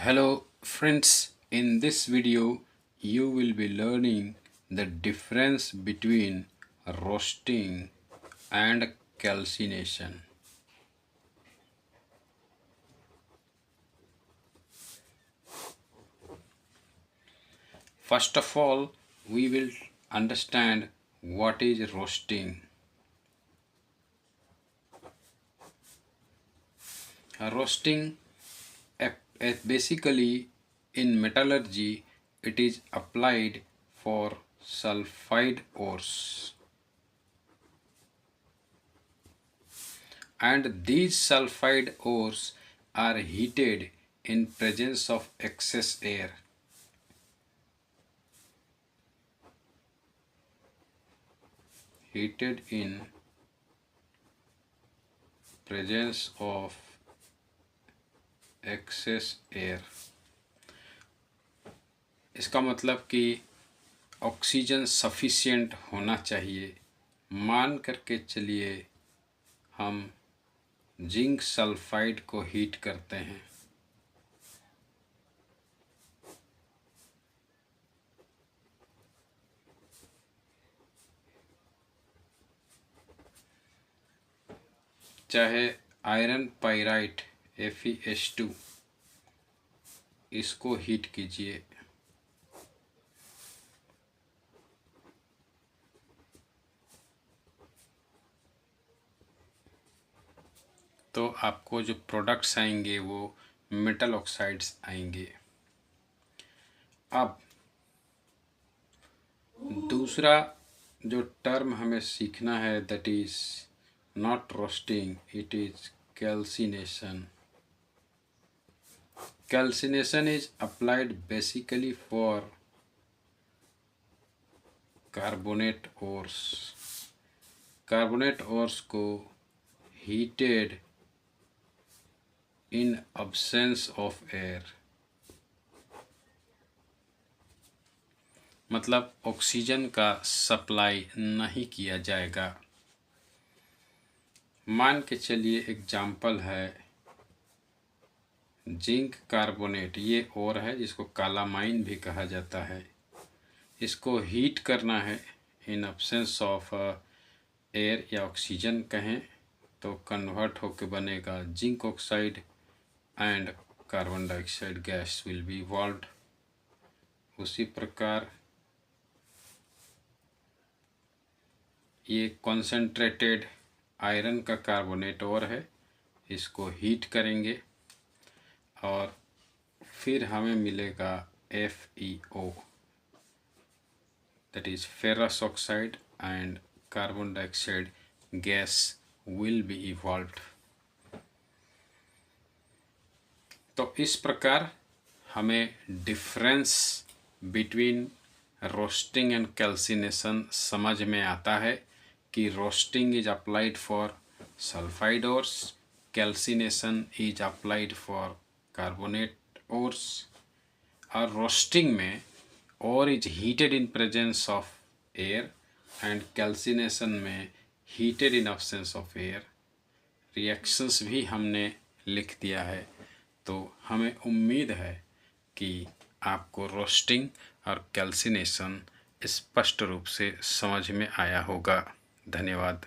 Hello friends, in this video you will be learning the difference between roasting and calcination. First of all, we will understand what is roasting. Roasting basically in metallurgy it is applied for sulfide ores, and these sulfide ores are heated in presence of excess air. Heated in presence of excess air. इसका मतलब कि oxygen sufficient होना चाहिए। मान करके चलिए हम zinc sulphide को हीट करते हैं, चाहे आयरन पाइराइट FeS2, इसको हीट कीजिए तो आपको जो प्रोडक्ट्स आएंगे वो मेटल ऑक्साइड्स आएंगे। अब दूसरा जो टर्म हमें सीखना है, that is not roasting, it is calcination. Calcination is applied basically for carbonate ores. Carbonate ores को heated in absence of air, मतलब ऑक्सीजन का सप्लाई नहीं किया जाएगा। मान के चलिए एग्जाम्पल है जिंक कार्बोनेट, ये और है जिसको कालामाइन भी कहा जाता है। इसको हीट करना है इन अब्सेंस ऑफ एयर या ऑक्सीजन कहें तो कन्वर्ट होकर बनेगा zinc oxide and carbon dioxide gas will be evolved. उसी प्रकार ये कॉन्सेंट्रेटेड आयरन का कार्बोनेट और है, इसको हीट करेंगे और फिर हमें मिलेगा FeO, that is ferrous oxide and carbon dioxide gas will be evolved. तो इस प्रकार हमें difference between roasting and calcination समझ में आता है कि roasting is applied for sulphide ores, calcination is applied for carbonate ores. और रोस्टिंग में ore is heated in presence of air and calcination में heated in absence of air. Reactions भी हमने लिख दिया है, तो हमें उम्मीद है कि आपको रोस्टिंग और कैल्सिनेशन स्पष्ट रूप से समझ में आया होगा। धन्यवाद।